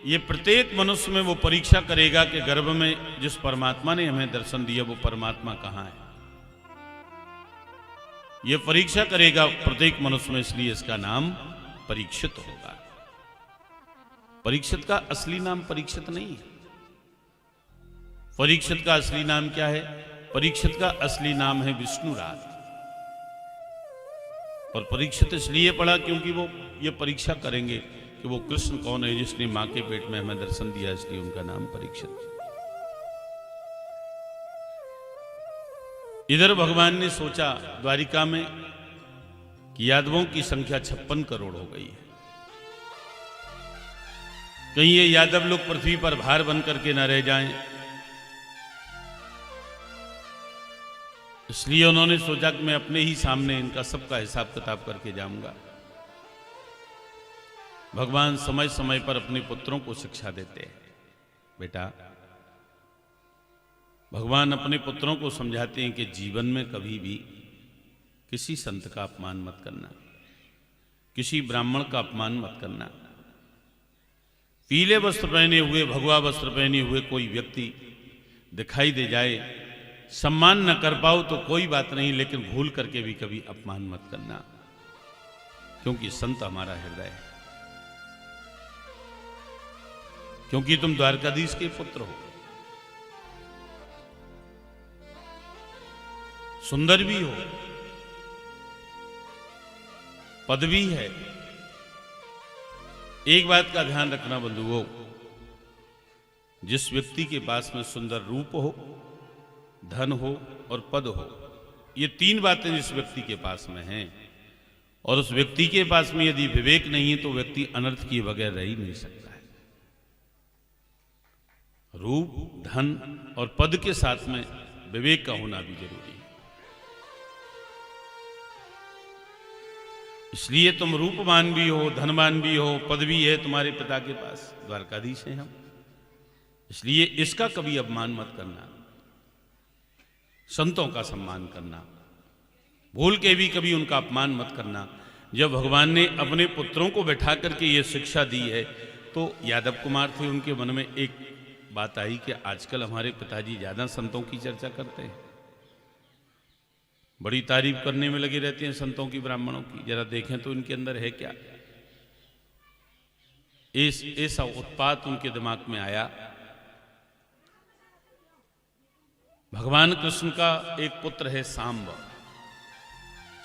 ये प्रत्येक मनुष्य में वो परीक्षा करेगा कि गर्भ में जिस परमात्मा ने हमें दर्शन दिया वो परमात्मा कहाँ है। ये परीक्षा करेगा प्रत्येक मनुष्य में, इसलिए इसका नाम परीक्षित होगा। परीक्षित का असली नाम परीक्षित नहीं है। परीक्षित का असली नाम क्या है? परीक्षित का असली नाम है विष्णुराज। और परीक्षित इसलिए पड़ा क्योंकि वो ये परीक्षा करेंगे कि वो कृष्ण कौन है जिसने मां के पेट में हमें दर्शन दिया, इसलिए उनका नाम परीक्षित। इधर भगवान ने सोचा द्वारिका में कि यादवों की संख्या 56 करोड़ हो गई है, कहीं ये यादव लोग पृथ्वी पर भार बन करके न रह जाएं, इसलिए उन्होंने सोचा कि मैं अपने ही सामने इनका सबका हिसाब किताब करके जाऊंगा। भगवान समय समय पर अपने पुत्रों को शिक्षा देते हैं। बेटा, भगवान अपने पुत्रों को समझाते हैं कि जीवन में कभी भी किसी संत का अपमान मत करना, किसी ब्राह्मण का अपमान मत करना। पीले वस्त्र पहने हुए, भगवा वस्त्र पहने हुए कोई व्यक्ति दिखाई दे जाए, सम्मान न कर पाओ तो कोई बात नहीं, लेकिन भूल करके भी कभी अपमान मत करना, क्योंकि संत हमारा हृदय है, क्योंकि तुम द्वारकाधीश के पुत्र हो। सुंदर भी हो, पदवी है। एक बात का ध्यान रखना बंधुओं, जिस व्यक्ति के पास में सुंदर रूप हो, धन हो और पद हो, ये तीन बातें जिस व्यक्ति के पास में हैं, और उस व्यक्ति के पास में यदि विवेक नहीं है तो व्यक्ति अनर्थ किए बगैर रह ही नहीं सकता है। रूप, धन और पद के साथ में विवेक का होना भी जरूरी है। इसलिए तुम रूपवान भी हो, धनवान भी हो, पद भी है तुम्हारे पिता के पास, द्वारकाधीश हैं हम, इसलिए इसका कभी अपमान मत करना। संतों का सम्मान करना, भूल के भी कभी उनका अपमान मत करना। जब भगवान ने अपने पुत्रों को बैठा करके ये शिक्षा दी है तो यादव कुमार थे, उनके मन में एक बात आई कि आजकल हमारे पिताजी ज्यादा संतों की चर्चा करते हैं, बड़ी तारीफ करने में लगे रहते हैं संतों की, ब्राह्मणों की। जरा देखें तो इनके अंदर है क्या। ऐसा उत्पात उनके दिमाग में आया। भगवान कृष्ण का एक पुत्र है सांब।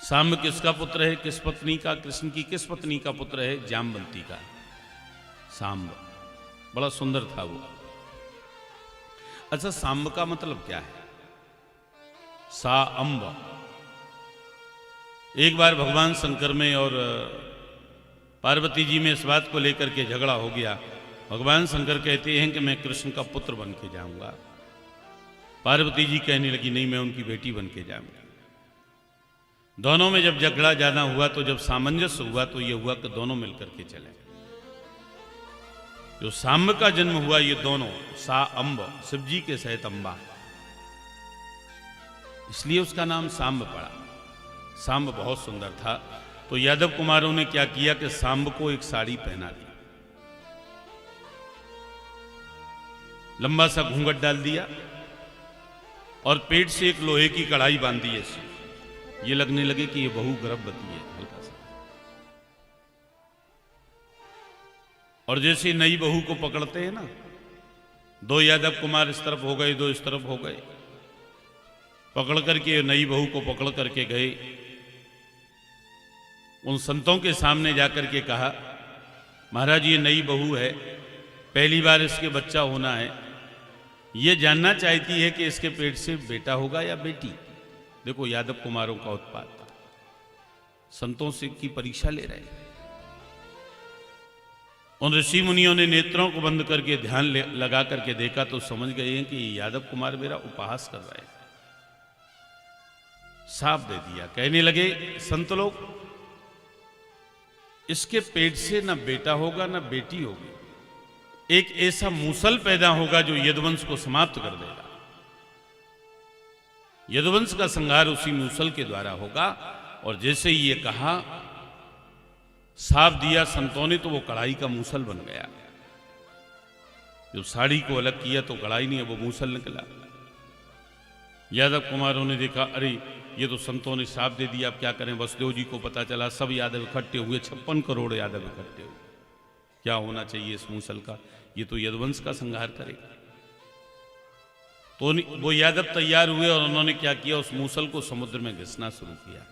सांब किसका पुत्र है? किस पत्नी का? कृष्ण की किस पत्नी का पुत्र है? जामवंती का। सांब बड़ा सुंदर था वो। अच्छा, सांब का मतलब क्या है? सा अम्ब। एक बार भगवान शंकर में और पार्वती जी में इस बात को लेकर के झगड़ा हो गया। भगवान शंकर कहते हैं कि मैं कृष्ण का पुत्र बन के जाऊंगा। पार्वती जी कहने लगी नहीं, मैं उनकी बेटी बन के जाऊंगी। दोनों में जब झगड़ा ज्यादा हुआ तो जब सामंजस्य हुआ तो यह हुआ कि दोनों मिलकर के चले। जो सांब का जन्म हुआ, ये दोनों सा अम्ब, शिव जी के सहित अम्बा, इसलिए उसका नाम सांब पड़ा। सांब बहुत सुंदर था, तो यादव कुमारों ने क्या किया कि सांब को एक साड़ी पहना दी, लंबा सा घूंघट डाल दिया और पेट से एक लोहे की कढ़ाई बांध दी ऐसी। ये लगने लगे कि ये बहू गर्भवती है हल्का सा। और जैसे नई बहू को पकड़ते हैं ना, दो यादव कुमार इस तरफ हो गए, दो इस तरफ हो गए, पकड़ करके नई बहू को पकड़ करके गए, उन संतों के सामने जाकर के कहा, महाराज ये नई बहू है, पहली बार इसके बच्चा होना है, ये जानना चाहती है कि इसके पेट से बेटा होगा या बेटी। देखो यादव कुमारों का उत्पात, संतों से की परीक्षा ले रहे। उन ऋषि मुनियों ने नेत्रों को बंद करके ध्यान लगा करके देखा तो समझ गए हैं कि यादव कुमार मेरा उपहास कर रहे हैं। साफ दे दिया, कहने लगे संत लोग, इसके पेट से ना बेटा होगा ना बेटी होगी, एक ऐसा मूसल पैदा होगा जो यदुवंश को समाप्त कर देगा। यदुवंश का संहार उसी मूसल के द्वारा होगा। और जैसे ही ये कहा, साफ दिया संतों ने, तो वो कढ़ाई का मूसल बन गया। जब साड़ी को अलग किया तो कढ़ाई नहीं है, वो मूसल निकला। यादव कुमारों ने देखा, अरे ये तो संतों ने श्राप दे दिया, अब क्या करें। वसुदेव जी को पता चला, सब यादव इकट्ठे हुए, 56 करोड़ यादव इकट्ठे हुए। क्या होना चाहिए इस मूसल का, ये तो यदुवंश का संहार करेगा। तो वो यादव तैयार हुए और उन्होंने क्या किया, उस मूसल को समुद्र में घिसना शुरू किया।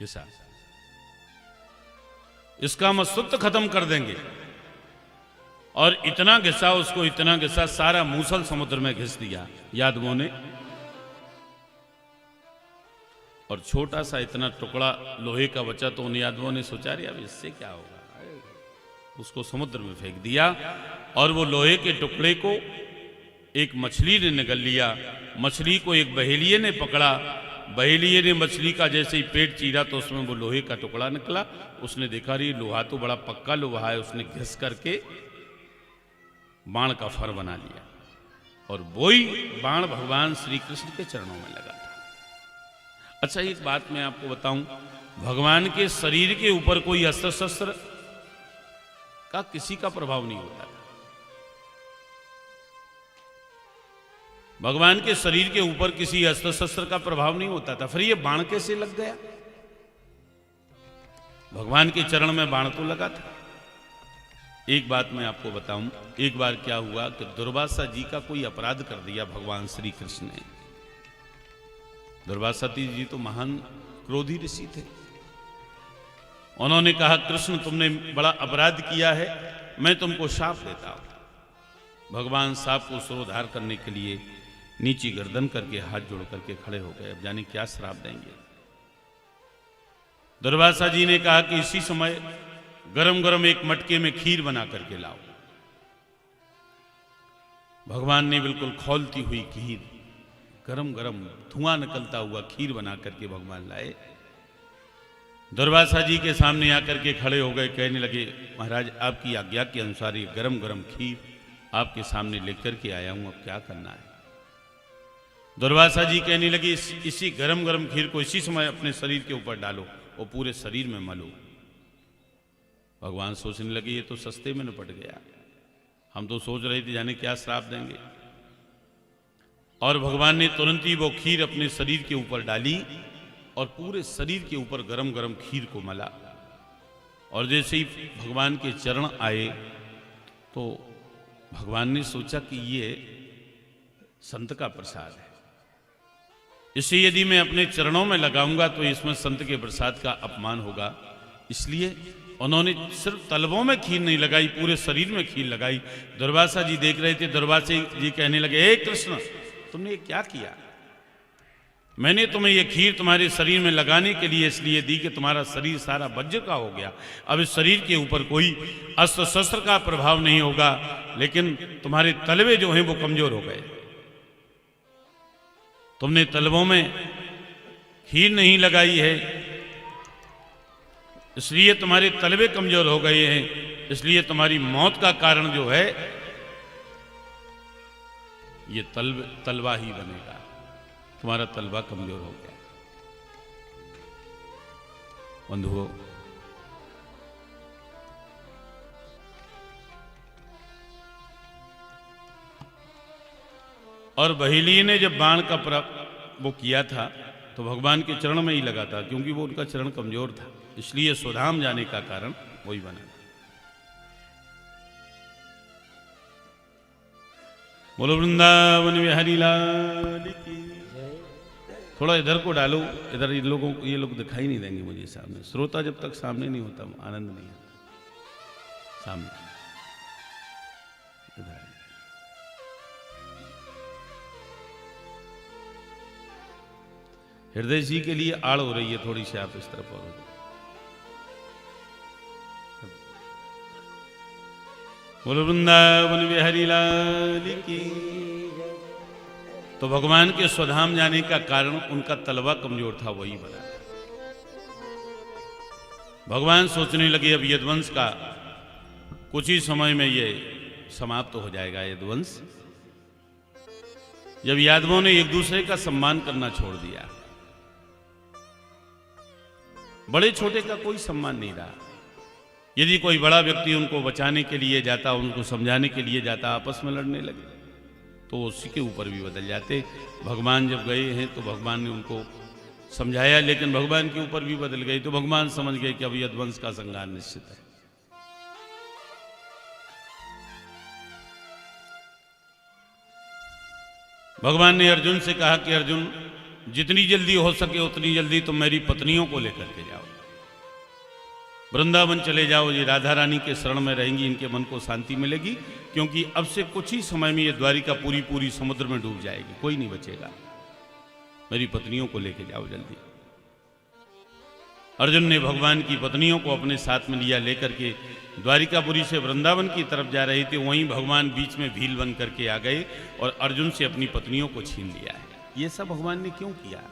घिसा, इसका हम अस्तित्व खत्म कर देंगे। और इतना घिसा उसको, इतना घिसा, सारा मूसल समुद्र में घिस दिया यादवों ने। और छोटा सा इतना टुकड़ा लोहे का बचा, तो उन यादवों ने सोचा, अरे अब इससे क्या होगा, उसको समुद्र में फेंक दिया। और वो लोहे के टुकड़े को एक मछली ने निगल लिया। मछली को एक बहेलिये ने पकड़ा। बहेलिये ने मछली का जैसे ही पेट चीरा तो उसमें वो लोहे का टुकड़ा निकला। उसने देखा, रे लोहा तो बड़ा पक्का लोहा है। उसने घिस करके बाण का फर बना लिया और वही बाण भगवान श्री कृष्ण के चरणों में लगा था। अच्छा, एक बात मैं आपको बताऊं, भगवान के शरीर के ऊपर कोई अस्त्र शस्त्र का किसी का प्रभाव नहीं होता था। भगवान के शरीर के ऊपर किसी अस्त्र शस्त्र का प्रभाव नहीं होता था, फिर ये बाण कैसे लग गया? भगवान के चरण में बाण तो लगा था। एक बात मैं आपको बताऊं, एक बार क्या हुआ कि दुर्वासा जी का कोई अपराध कर दिया भगवान श्री कृष्ण ने। दुर्वासा जी तो महान क्रोधी ऋषि थे। उन्होंने कहा, कृष्ण तुमने बड़ा अपराध किया है, मैं तुमको शाप देता हूं। भगवान साप को सिरोधार करने के लिए नीची गर्दन करके हाथ जोड़ करके खड़े हो गए। अब जाने क्या श्राप देंगे। दुर्वासा जी ने कहा कि इसी समय गरम गरम एक मटके में खीर बना करके लाओ। भगवान ने बिल्कुल खौलती हुई खीर, गरम गरम धुआं निकलता हुआ खीर बना करके भगवान लाए। दुर्वासा जी के सामने आकर के खड़े हो गए, कहने लगे, महाराज आपकी आज्ञा के अनुसार ये गरम गरम खीर आपके सामने लेकर के आया हूं, अब क्या करना है। दुर्वासा जी कहने लगे, इसी गरम गरम खीर को इसी समय अपने शरीर के ऊपर डालो और पूरे शरीर में मलो। भगवान सोचने लगे, ये तो सस्ते में निपट गया, हम तो सोच रहे थे जाने क्या श्राप देंगे। और भगवान ने तुरंत ही वो खीर अपने शरीर के ऊपर डाली और पूरे शरीर के ऊपर गरम गरम खीर को मला। और जैसे ही भगवान के चरण आए तो भगवान ने सोचा कि ये संत का प्रसाद है, इसे यदि मैं अपने चरणों में लगाऊंगा तो इसमें संत के प्रसाद का अपमान होगा। इसलिए उन्होंने सिर्फ तलवों में खीर नहीं लगाई, पूरे शरीर में खीर लगाई। दुर्वासा जी देख रहे थे। दुर्वासा जी कहने लगे, हे कृष्ण तुमने ये क्या किया? मैंने तुम्हें ये खीर तुम्हारे शरीर में लगाने के लिए इसलिए दी कि तुम्हारा शरीर सारा वज्र का हो गया, अब इस शरीर के ऊपर कोई अस्त्र शस्त्र का प्रभाव नहीं होगा, लेकिन तुम्हारे तलवे जो हैं वो कमजोर हो गए। तुमने तलवों में खीर नहीं लगाई है, इसलिए तुम्हारे तलवे कमजोर हो गए हैं, इसलिए तुम्हारी मौत का कारण जो है ये तलवा ही बनेगा, तुम्हारा तलवा कमजोर हो गया। बंधुओं, और बहेली ने जब बाण का वो किया था तो भगवान के चरण में ही लगा था, क्योंकि वो उनका चरण कमजोर था, इसलिए स्वधाम जाने का कारण वही बना। बोलो वृंदावन बिहारी लाल की। थोड़ा इधर को डालो, इधर इन लोगों को, ये लोग दिखाई नहीं देंगे मुझे सामने। श्रोता जब तक सामने नहीं होता आनंद नहीं आता। सामने इधर हृदय जी के लिए आड़ हो रही है थोड़ी सी, आप इस तरफ और बोलो वृंदावन बिहारी लाल की। तो भगवान के स्वधाम जाने का कारण उनका तलवा कमजोर था, वही बना। भगवान सोचने लगे अब यदुवंश का कुछ ही समय में ये समाप्त हो जाएगा। यदुवंश जब यादवों ने एक दूसरे का सम्मान करना छोड़ दिया, बड़े छोटे का कोई सम्मान नहीं रहा, यदि कोई बड़ा व्यक्ति उनको बचाने के लिए जाता, उनको समझाने के लिए जाता, आपस में लड़ने लगे तो उसी के ऊपर भी बदल जाते। भगवान जब गए हैं तो भगवान ने उनको समझाया, लेकिन भगवान के ऊपर भी बदल गई तो भगवान समझ गए कि अब यदुवंश का संहार निश्चित है। भगवान ने अर्जुन से कहा कि अर्जुन, जितनी जल्दी हो सके उतनी जल्दी तुम मेरी पत्नियों को लेकर के जाओ, वृंदावन चले जाओ, ये राधा रानी के शरण में रहेंगी, इनके मन को शांति मिलेगी, क्योंकि अब से कुछ ही समय में ये द्वारिका पूरी पूरी समुद्र में डूब जाएगी, कोई नहीं बचेगा, मेरी पत्नियों को लेके जाओ जल्दी। अर्जुन ने भगवान की पत्नियों को अपने साथ में लिया, लेकर के द्वारिकापुरी से वृंदावन की तरफ जा रहे थे, वहीं भगवान बीच में भील बन करके आ गए और अर्जुन से अपनी पत्नियों को छीन लिया है। ये सब भगवान ने क्यों किया?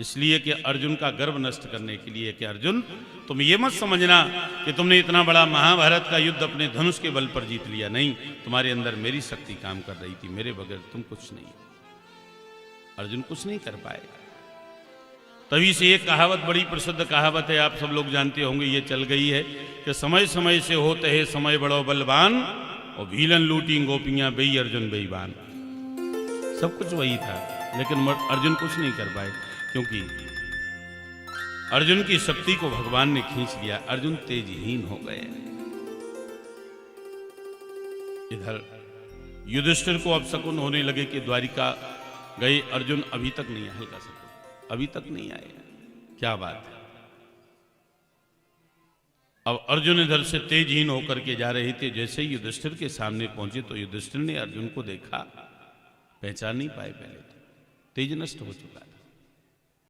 इसलिए कि अर्जुन का गर्व नष्ट करने के लिए कि अर्जुन, तुम ये मत समझना कि तुमने इतना बड़ा महाभारत का युद्ध अपने धनुष के बल पर जीत लिया, नहीं, तुम्हारे अंदर मेरी शक्ति काम कर रही थी, मेरे बगैर तुम कुछ नहीं, अर्जुन कुछ नहीं कर पाए। तभी से एक कहावत, बड़ी प्रसिद्ध कहावत है, आप सब लोग जानते होंगे, ये चल गई है कि समय समय से होते है समय बड़ो बलवान, और भीलन लूटी गोपियां बेई अर्जुन बेईमान। सब कुछ वही था, लेकिन अर्जुन कुछ नहीं कर पाए, क्योंकि अर्जुन की शक्ति को भगवान ने खींच लिया, अर्जुन तेजहीन हो गए। इधर युधिष्ठिर को अब शकुन होने लगे कि द्वारिका गए अर्जुन अभी तक नहीं आए, अभी तक नहीं आए, क्या बात है। अब अर्जुन इधर से तेजहीन होकर के जा रहे थे, जैसे ही युधिष्ठिर के सामने पहुंचे तो युधिष्ठिर ने अर्जुन को देखा, पहचान नहीं पाए, पहले तो तेज नष्ट हो चुका था।